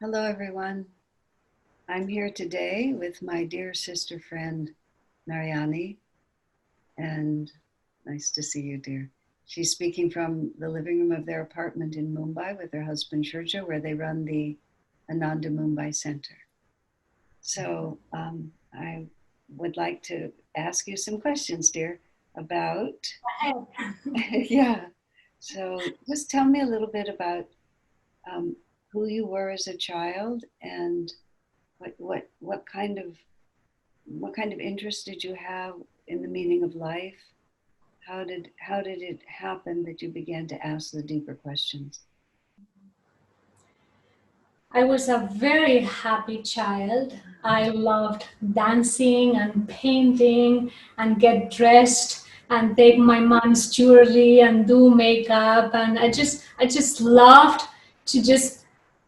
Hello, everyone. I'm here today with my dear sister friend, Narayani, and nice to see you, dear. She's speaking from the living room of their apartment in Mumbai with her husband, Shurjo, where they run the Ananda Mumbai Center. So I would like to ask you some questions, dear, about, yeah. So just tell me a little bit about um, who you were as a child and what kind of interest did you have in the meaning of life? How did it happen that you began to ask the deeper questions? I was a very happy child. I loved dancing and painting and get dressed and take my mom's jewelry and do makeup, and I just loved to just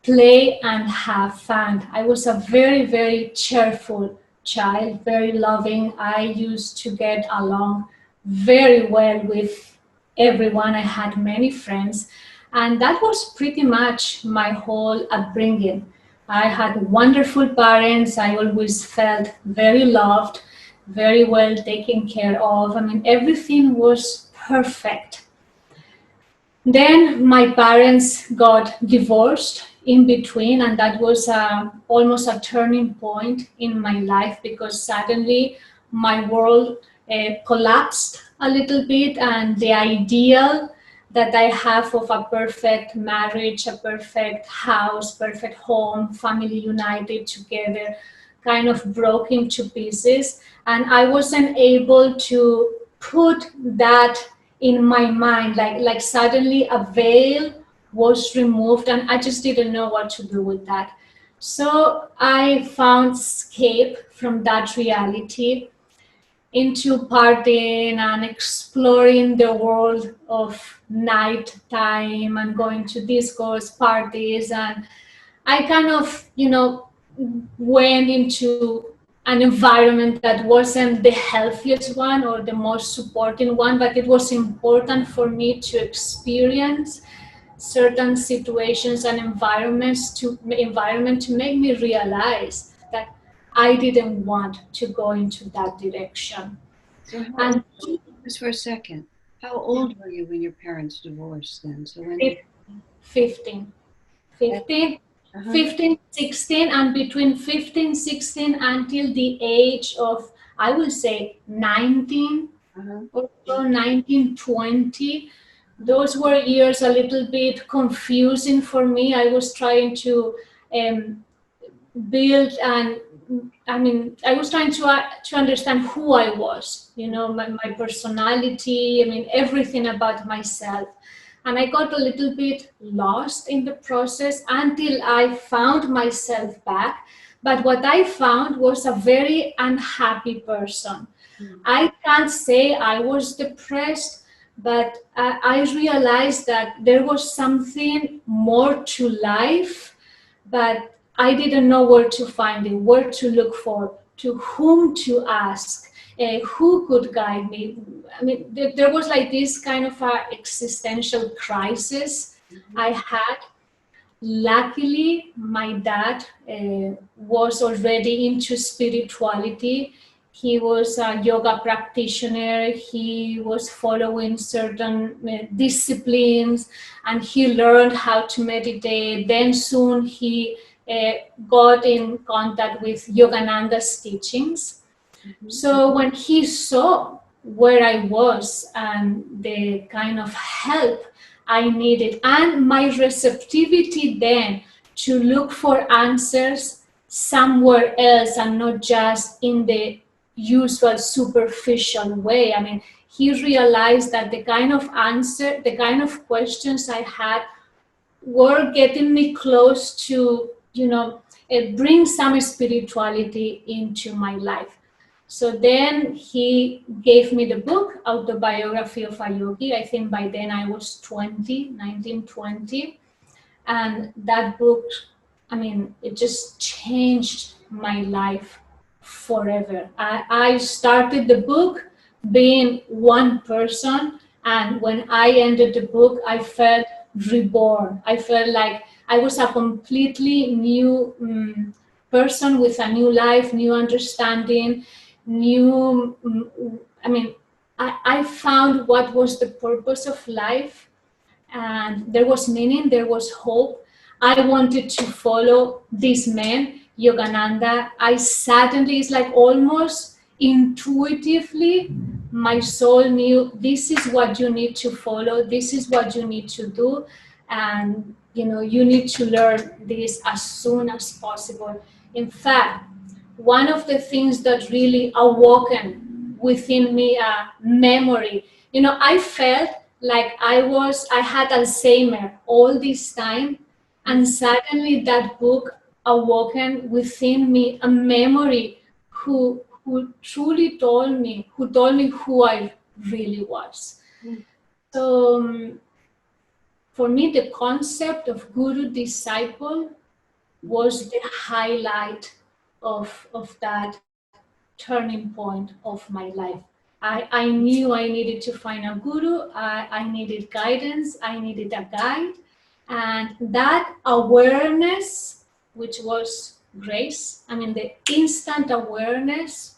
play and have fun. I was a very cheerful child, very loving. I used to get along very well with everyone. I had many friends, and that was pretty much my whole upbringing. I had wonderful parents. I always felt very loved, very well taken care of. I mean, everything was perfect. Then my parents got divorced in between, and that was almost a turning point in my life because suddenly my world collapsed a little bit, and the ideal that I have of a perfect marriage, a perfect house, perfect home, family united together, kind of broke into pieces. And I wasn't able to put that in my mind, like suddenly a veil was removed and I just didn't know what to do with that. So I found escape from that reality into partying and exploring the world of nighttime and going to discos, parties, and I kind of, went into an environment that wasn't the healthiest one or the most supporting one, but it was important for me to experience certain situations and environment to make me realize that I didn't want to go into that direction. So how old, And just for a second, how old were you when your parents divorced then? So when did 15, that, 15, uh-huh, 15, 16, and between 15, 16 until the age of, I will say, 19 uh-huh, or so, 19, 20. Those were years a little bit confusing for me. I was trying to um, build, and I mean, I was trying to understand who I was, my personality, I mean, everything about myself. And I got a little bit lost in the process until I found myself back. But what I found was a very unhappy person. mm, I can't say I was depressed, but I realized that there was something more to life, but I didn't know where to find it, where to look for, to whom to ask, who could guide me. I mean, there was like this kind of a existential crisis mhm, I had. Luckily, my dad was already into spirituality. He was a yoga practitioner. He was following certain disciplines, and he learned how to meditate. Then soon he uh, got in contact with Yogananda's teachings. mhm, So when he saw where I was and the kind of help I needed and my receptivity then to look for answers somewhere else and not just in the usual superficial way. I mean, he realized that the kind of questions I had were getting me close to, bring some spirituality into my life. So then he gave me the book, Autobiography of a Yogi. I think by then I was 20, 19, 20. And that book, I mean, it just changed my life forever. I started the book being one person, and when I ended the book, I felt reborn. I felt like I was a completely new person with a new life, new understanding, new, I mean, I found what was the purpose of life, and there was meaning, there was hope. I wanted to follow this man, Yogananda. I suddenly, it's like almost intuitively, my soul knew this is what you need to follow, this is what you need to do, and you need to learn this as soon as possible. In fact, one of the things that really awoken within me a memory, I felt like I had Alzheimer all this time, and suddenly that book awoken within me a memory who truly told me who I really was. So for me, the concept of guru disciple was the highlight of that turning point of my life. I knew I needed to find a guru, I needed guidance, I needed a guide, and that awareness, which was grace, the instant awareness,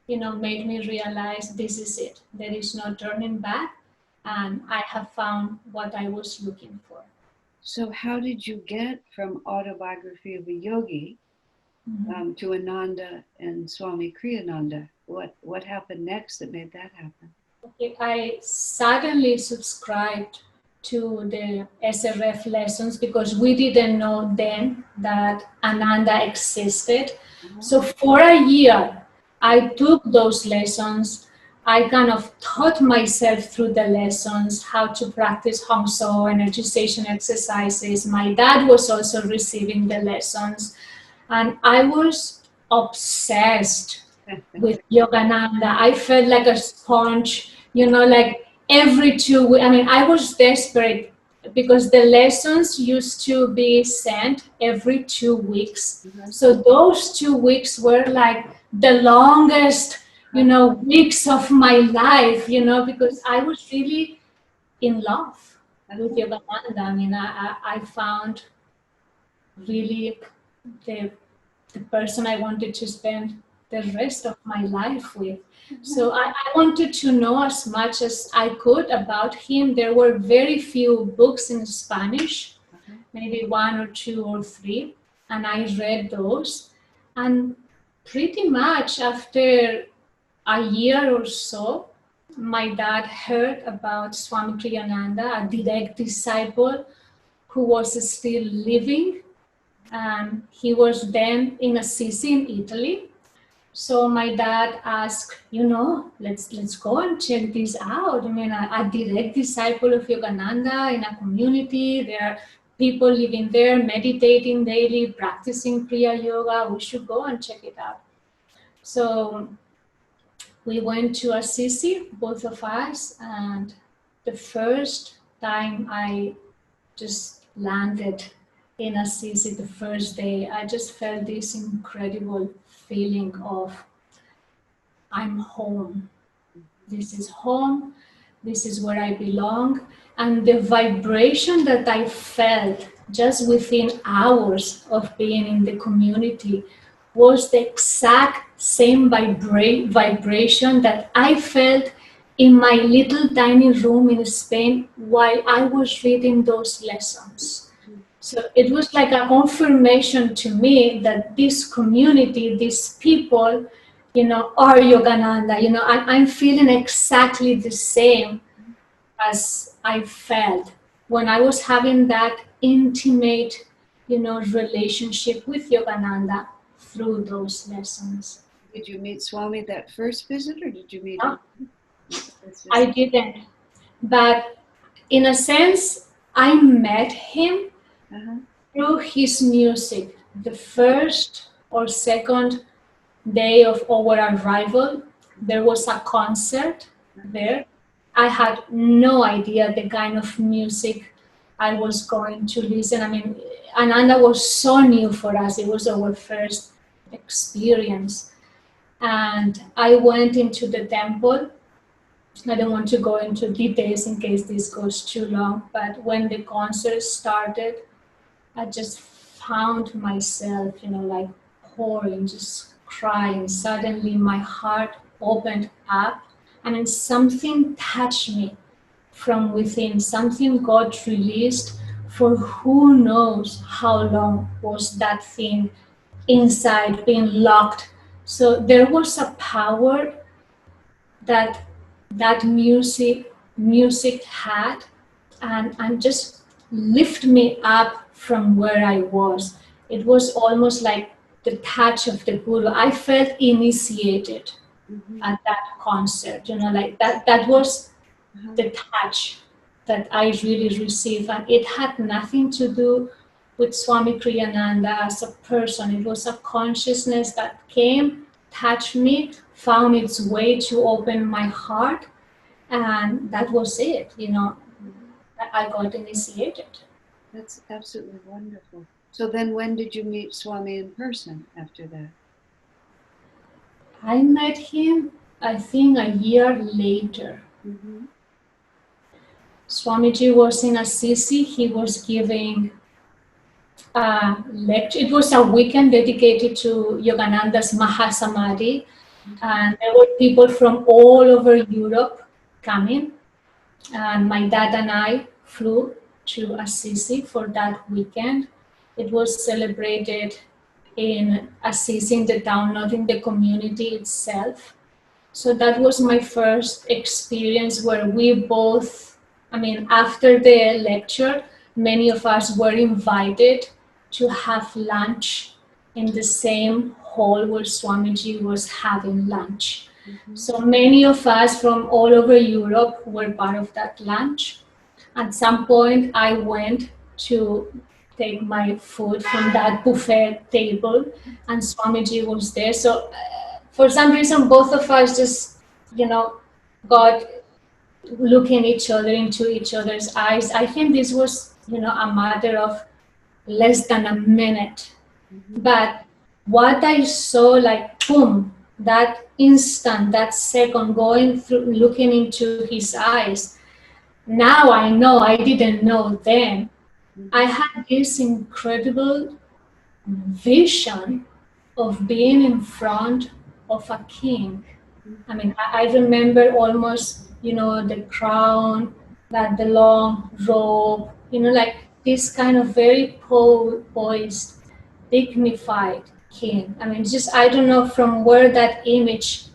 made me realize this is it. There is no turning back, and I have found what I was looking for. So how did you get from Autobiography of a Yogi to Ananda and Swami Kriyananda? What happened next that made that happen? Okay, I suddenly subscribed to the SRF lessons because we didn't know then that Ananda existed. So for a year, I took those lessons. I kind of taught myself through the lessons how to practice Hong So, energization exercises. My dad was also receiving the lessons, and I was obsessed with Yogananda. I felt like a sponge, like every 2 weeks. I was desperate because the lessons used to be sent every 2 weeks. So those 2 weeks were like the longest, weeks of my life, because I was really in love with Yogananda. I found really the person I wanted to spend the rest of my life with. So I wanted to know as much as I could about him. There were very few books in Spanish, maybe 1 or 2 or 3, and I read those. And pretty much after a year or so, my dad heard about Swami Kriyananda, a direct disciple who was still living. He was then in Assisi in Italy. So my dad asked, let's go and check this out. A direct disciple of Yogananda in a community. There are people living there, meditating daily, practicing Kriya Yoga. We should go and check it out. So we went to Assisi, both of us, and the first time I just landed in Assisi, the first day, I just felt this incredible feeling of I'm home. This is home. This is where I belong. And the vibration that I felt just within hours of being in the community was the exact same vibration that I felt in my little tiny room in Spain while I was reading those lessons. So it was like a confirmation to me that this community, these people, are Yogananda. I'm feeling exactly the same as I felt when I was having that intimate, relationship with Yogananda through those lessons. Did you meet Swami that first visit, or did you meet No, him? I didn't. But in a sense, I met him through his music. The first or second day of our arrival, there was a concert there. I had no idea the kind of music I was going to listen. Ananda was so new for us. It was our first experience. And I went into the temple. I don't want to go into details in case this goes too long, but when the concert started, I just found myself, like pouring, just crying. Suddenly my heart opened up and then something touched me from within. Something got released for who knows how long was that thing inside being locked. So there was a power that that music had, and just lift me up from where I was. It was almost like the touch of the guru. I felt initiated Mm-hmm. at that concert, like that was Uh-huh. the touch that I really received. And it had nothing to do with Swami Kriyananda as a person. It was a consciousness that came, touched me, found its way to open my heart, and that was it. Mhm. I got initiated. That's absolutely wonderful. So then when did you meet Swami in person after that? I met him, I think, a year later. Mm-hmm. Swamiji was in Assisi. He was giving lecture. It was a weekend dedicated to Yogananda's Mahasamadhi, Mm-hmm. and there were people from all over Europe coming. And my dad and I flew to Assisi for that weekend. It was celebrated in Assisi, in the town, not in the community itself. So that was my first experience where we both, after the lecture, many of us were invited to have lunch in the same hall where Swamiji was having lunch. Mm-hmm. So many of us from all over Europe were part of that lunch. At some point, I went to take my food from that buffet table, and Swamiji was there. So, for some reason, both of us just, got looking each other into each other's eyes. I think this was, a matter of less than a minute. Mm-hmm. But what I saw, like, boom, that instant, that second, going through, looking into his eyes, now I know, I didn't know then. I Mm-hmm. had this incredible vision of being in front of a king. I remember almost, the crown, that the long robe, like this kind of very poised, dignified king. Just, I don't know from where that image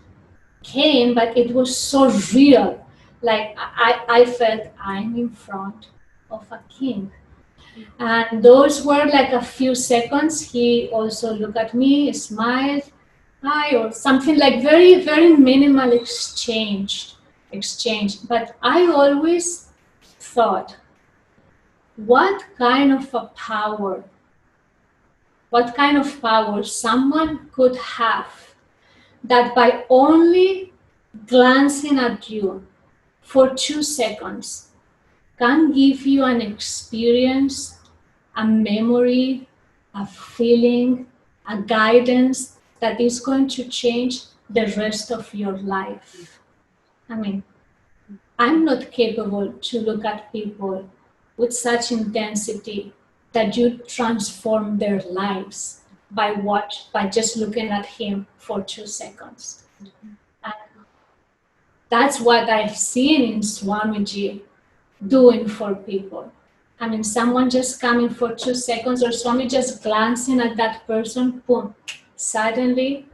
came, but it was so real. Like I felt I'm in front of a king. And those were like a few seconds. He also looked at me, smiled, hi, or something, like very, very minimal exchange. But I always thought, what kind of a power, what kind of power someone could have that by only glancing at you for 2 seconds can give you an experience, a memory, a feeling, a guidance that is going to change the rest of your life. I mean, I'm not capable to look at people with such intensity that you transform their lives by just looking at him for 2 seconds. Mm-hmm. And that's what I've seen in Swamiji doing for people. Someone just coming for 2 seconds, or Swami just glancing at that person, boom, suddenly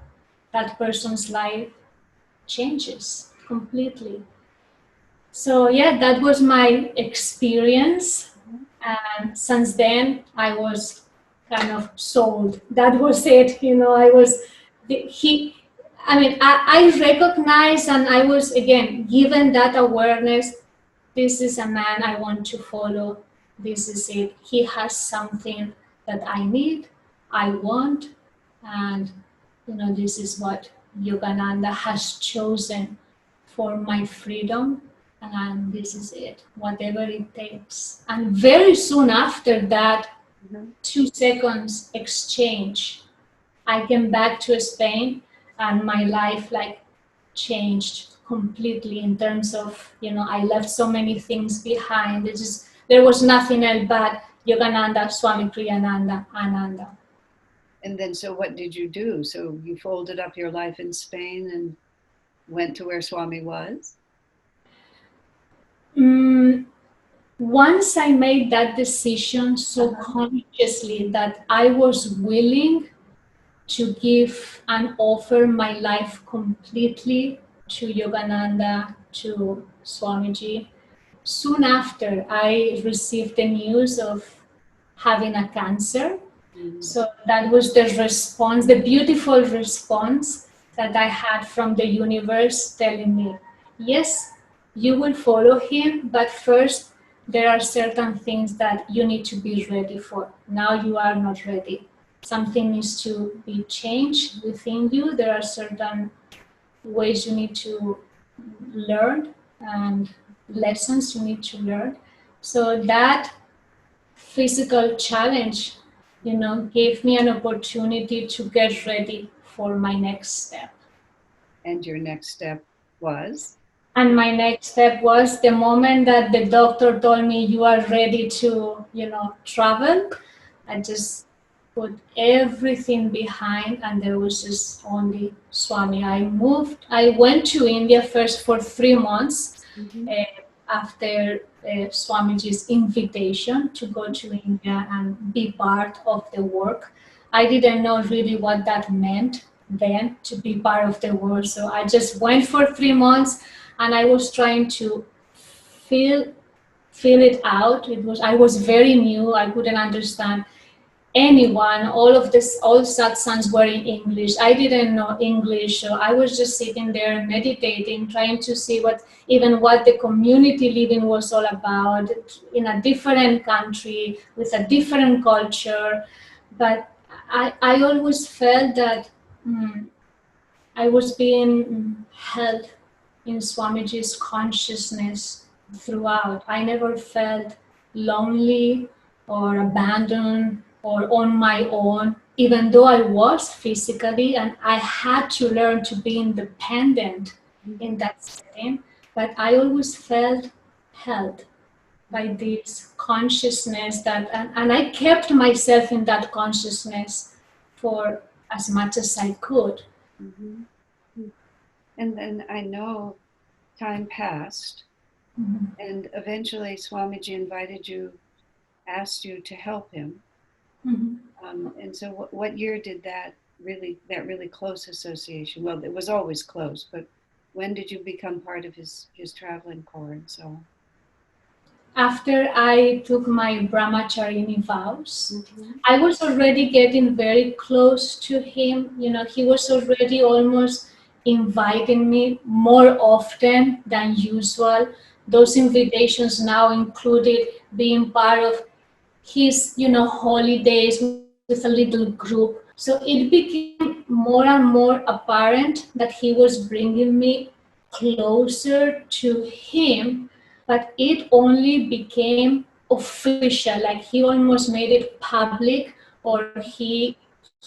that person's life changes completely. So yeah, that was my experience. And since then, I was kind of sold. That was it. I was, he, I recognized, and I was again given that awareness. This is a man I want to follow. This is it. He has something that I need, I want, and this is what Yogananda has chosen for my freedom, and this is it, whatever it takes. And very soon after that, Mm-hmm. 2 seconds exchange, I came back to Spain, and my life like changed completely in terms of, I left so many things behind. There was nothing else but Yogananda, Swami Kriyananda, Ananda. And then, so what did you do? So you folded up your life in Spain and went to where Swami was? Once I made that decision so consciously that I was willing to give and offer my life completely to Yogananda, to Swamiji. Soon after, I received the news of having a cancer. So that was the response, the beautiful response that I had from the universe telling me, yes, you will follow him, but first there are certain things that you need to be ready for. Now you are not ready. Something needs to be changed within you. There are certain ways you need to learn and lessons you need to learn. So that physical challenge, gave me an opportunity to get ready for my next step. And your next step was? And my next step was the moment that the doctor told me you are ready to, travel. I just put everything behind, and there was just only Swami. I went to India first for 3 months uh, after Swamiji's invitation to go to India and be part of the work. I didn't know really what that meant then, to be part of the work. So I just went for 3 months, and I was trying to feel it out. I was very new. I couldn't understand anyone. All satsangs were in English. I didn't know English, so I was just sitting there meditating, trying to see what the community living was all about in a different country with a different culture. But I always felt that I was being held in Swamiji's consciousness throughout. I never felt lonely or abandoned or on my own, even though I was physically, and I had to learn to be independent in that setting. But I always felt held by this consciousness and I kept myself in that consciousness for as much as I could. Mm-hmm. And then I know time passed, and eventually Swamiji invited you, asked you to help him. And so what year did that really close association? Well, it was always close, but when did you become part of his traveling corps and so on? After I took my brahmacharini vows, I was already getting very close to him. He was already almost inviting me more often than usual. Those invitations now included being part of his, holidays with a little group. So it became more and more apparent that he was bringing me closer to him, but it only became official, like he almost made it public, or he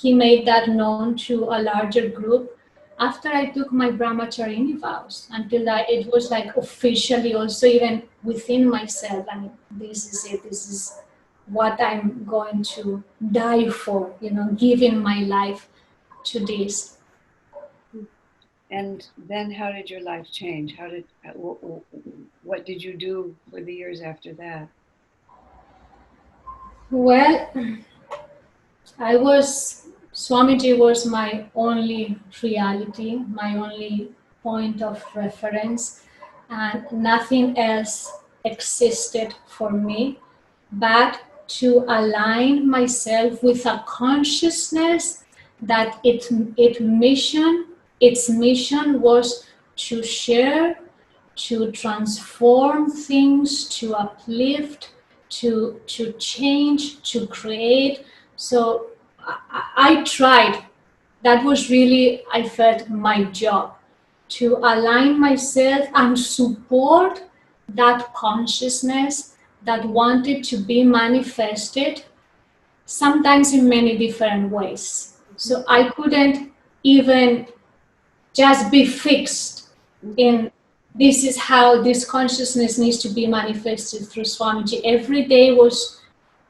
made that known to a larger group after I took my brahmacharini vows. Until that, it was like officially also even within myself. I mean, this is it. This is what I'm going to die for, giving my life to this. And then how did your life change? What did you do for the years after that? Well, Swamiji was my only reality, my only point of reference, and nothing else existed for me but to align myself with a consciousness that its mission was to share, to transform things, to uplift, to change, to create. So I tried. That was really, I felt, my job, to align myself and support that consciousness that wanted to be manifested, sometimes in many different ways. So I couldn't even just be fixed in this is how this consciousness needs to be manifested through Swamiji. Every day was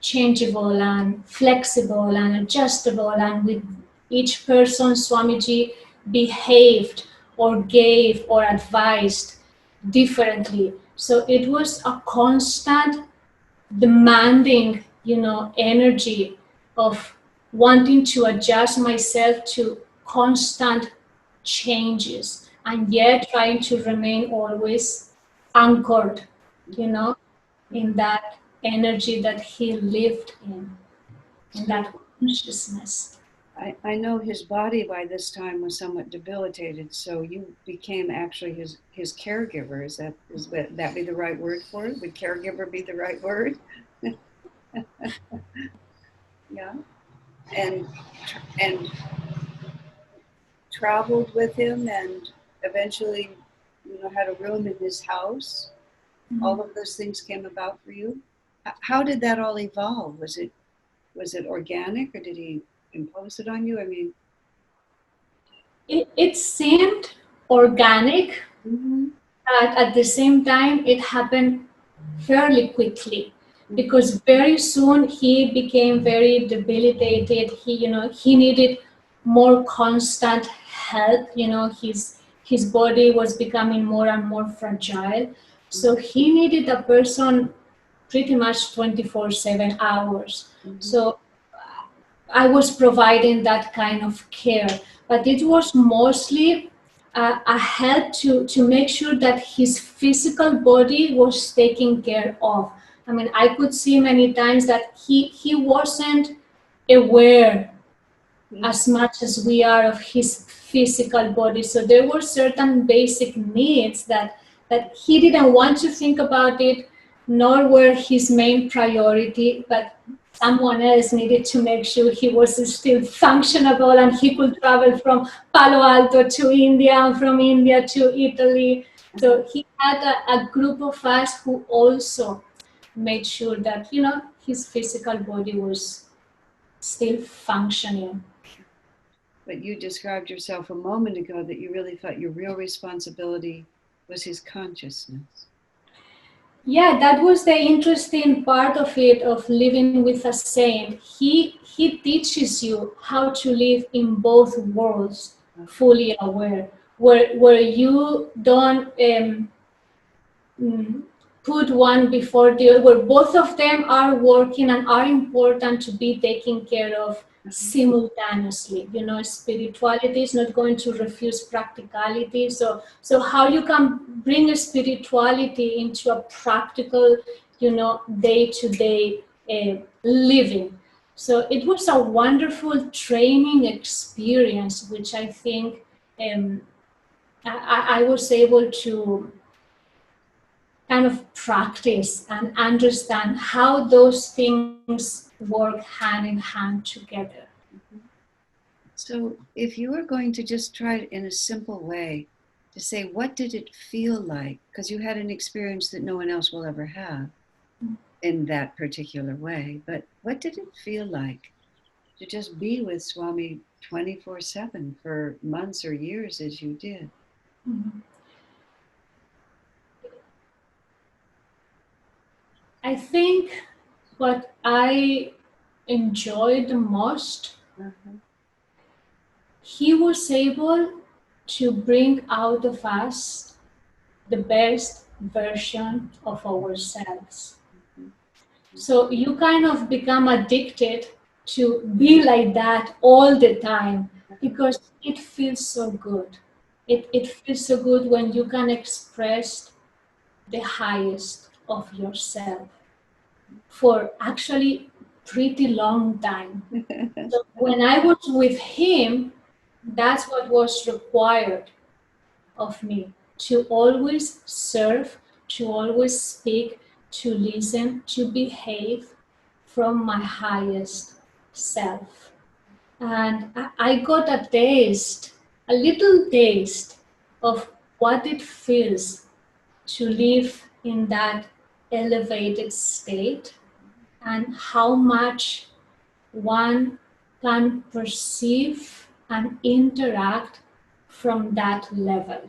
changeable and flexible and adjustable, and with each person Swamiji behaved or gave or advised differently. So it was a constant demanding, energy of wanting to adjust myself to constant changes, and yet trying to remain always anchored, you know, in that energy that he lived in that consciousness. I know his body by this time was somewhat debilitated, so you became actually his caregiver. Would that be the right word for it? Would caregiver be the right word? Yeah, and and traveled with him, and eventually, had a room in his house. All of those things came about for you. How did that all evolve? Was it organic, or did he impose it on you? I mean, It seemed organic, mm-hmm, but at the same time, it happened fairly quickly, mm-hmm, because very soon he became very debilitated. He needed more constant help. His body was becoming more and more fragile. So he needed a person pretty much 24/7 hours. mm-hmm, So I was providing that kind of care, but it was mostly a help to make sure that his physical body was taken care of. I mean, I could see many times that he wasn't aware as much as we are of his physical body. So there were certain basic needs that he didn't want to think about it, nor were his main priority, but someone else needed to make sure he was still functionable and he could travel from Palo Alto to India and from India to Italy. So he had a group of us who also made sure that, his physical body was still functioning. But you described yourself a moment ago that you really thought your real responsibility was his consciousness. Yeah, that was the interesting part of it, of living with a saint. He teaches you how to live in both worlds, fully aware, where you don't mm, put one before the other, where both of them are working and are important to be taken care of simultaneously. Spirituality is not going to refuse practicality. So how you can bring spirituality into a practical, day-to-day living. So it was a wonderful training experience, which I think I was able to kind of practice and understand how those things work hand in hand together. So, if you were going to just try it in a simple way to say, what did it feel like? Because you had an experience that no one else will ever have in that particular way. But what did it feel like to just be with Swami 24/7 for months or years as you did? Mhm. I think what I enjoyed the most, Uh-huh. he was able to bring out of us the best version of ourselves. Mhm. So you kind of become addicted to be like that all the time, because it feels so good. It feels so good when you can express the highest of yourself for actually pretty long time. So when I was with him, that's what was required of me, to always serve, to always speak, to listen, to behave from my highest self. And I got a taste, a little taste of what it feels to live in that elevated state, and how much one can perceive and interact from that level.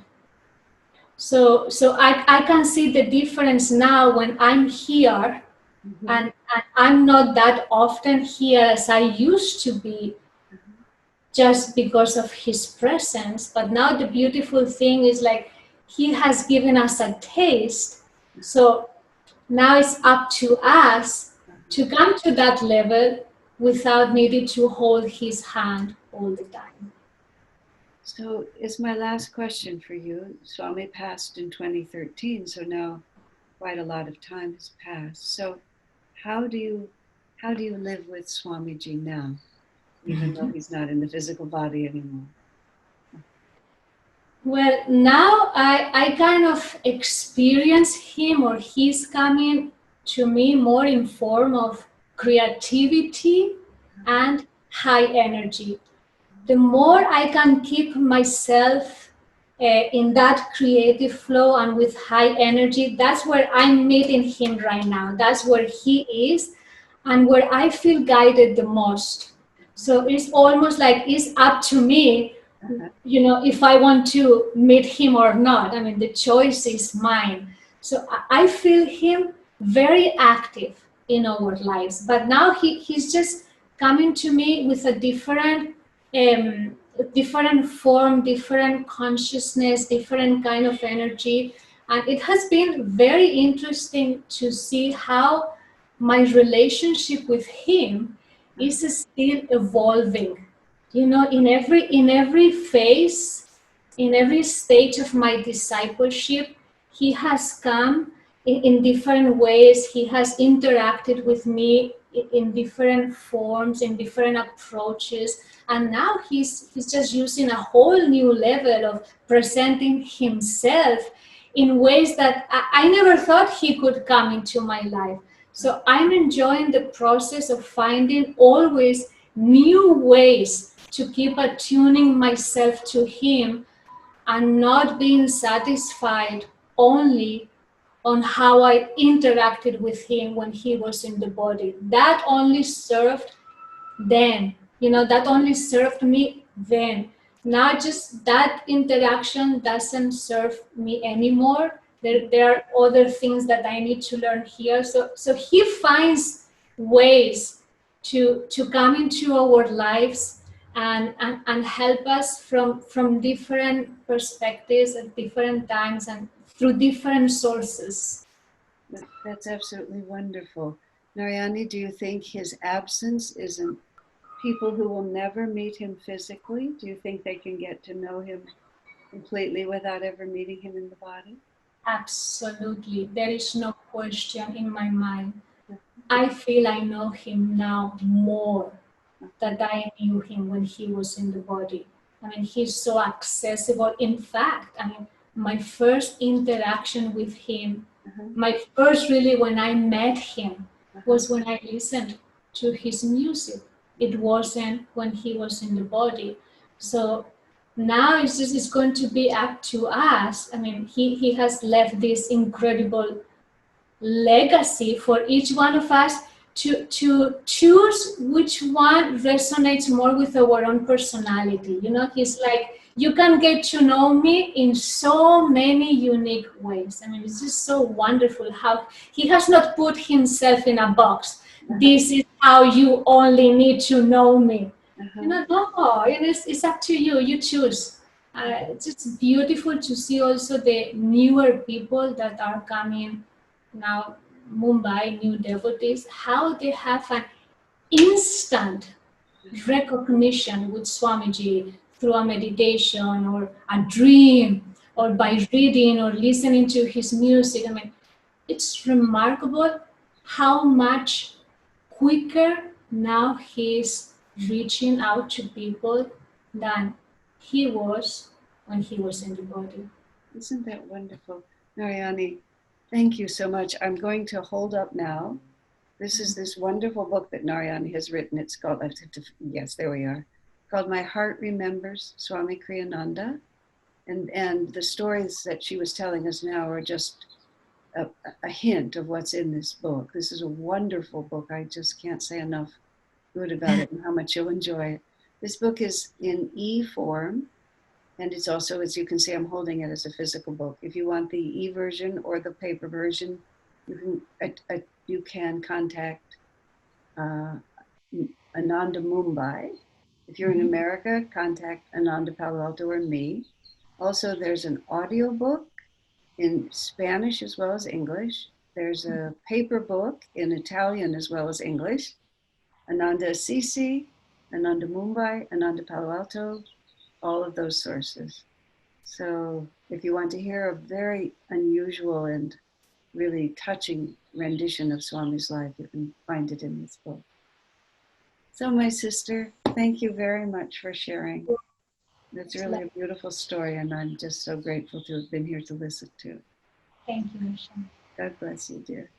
So I can see the difference now when I'm here Mhm. and And I'm not that often here as I used to be, just because of his presence. But now the beautiful thing is like he has given us a taste. So now it's up to us to come to that level without needing to hold his hand all the time. So it's my last question for you. Swami passed in 2013, so now quite a lot of time has passed. So how do you how do you live with Swamiji now, even though he's not in the physical body anymore? Well, now I kind of experience him, or he's coming to me more in form of creativity and high energy. The more I can keep myself in that creative flow and with high energy, that's where I'm meeting him right now. That's where he is and where I feel guided the most. So it's almost like it's up to me, if I want to meet him or not. I mean, the choice is mine. So I feel him very active in our lives. But now he's just coming to me with a um, different form, different consciousness, different kind of energy. And it has been very interesting to see how my relationship with him is still evolving. In every phase, in every stage of my discipleship, he has come in different ways. He has interacted with me in different forms, in different approaches, and now he's just using a whole new level of presenting himself in ways that I never thought he could come into my life. So I'm enjoying the process of finding always new ways to keep attuning myself to him and not being satisfied only on how I interacted with him when he was in the body. That only served then, that only served me then. Now just that interaction doesn't serve me anymore. There are other things that I need to learn here. So he finds ways to come into our lives and help us from different perspectives at different times and through different sources. That's absolutely wonderful. Narayani, do you think his absence isn't people who will never meet him physically? Do you think they can get to know him completely without ever meeting him in the body? Absolutely. There is no question in my mind. I feel I know him now more than I knew him when he was in the body. I mean, he's so accessible. In fact, I mean, my first interaction with him, my first really when I met him, was when I listened to his music. It wasn't when he was in the body. So now it's going to be up to us. I mean, he has left this incredible legacy for each one of us to choose which one resonates more with our own personality. He's like, you can get to know me in so many unique ways. I mean, it's just so wonderful how he has not put himself in a box. This is how you only need to know me. No, it's up to you. You choose. It's just beautiful to see also the newer people that are coming now, Mumbai, new devotees, how they have an instant recognition with Swamiji through a meditation or a dream or by reading or listening to his music. I mean, it's remarkable how much quicker now he's reaching out to people than he was when he was in the body. Isn't that wonderful? Narayani, thank you so much. I'm going to hold up now. This is this wonderful book that Narayani has written. It's called, yes, there we are, called My Heart Remembers, Swami Kriyananda. And the stories that she was telling us now are just a hint of what's in this book. This is a wonderful book. I just can't say enough good about it and how much you'll enjoy it. This book is in e-form, and it's also, as you can see, I'm holding it as a physical book. If you want the e-version or the paper version, you can contact Ananda Mumbai. If you're in America, contact Ananda Palo Alto or me. Also, there's an audiobook in Spanish as well as English. There's a paper book in Italian as well as English. Ananda Assisi, Ananda Mumbai, Ananda Palo Alto, all of those sources. So if you want to hear a very unusual and really touching rendition of Swami's life, you can find it in this book. So my sister, thank you very much for sharing. That's really a beautiful story, and I'm just so grateful to have been here to listen to it. Thank you, Asha. God bless you, dear.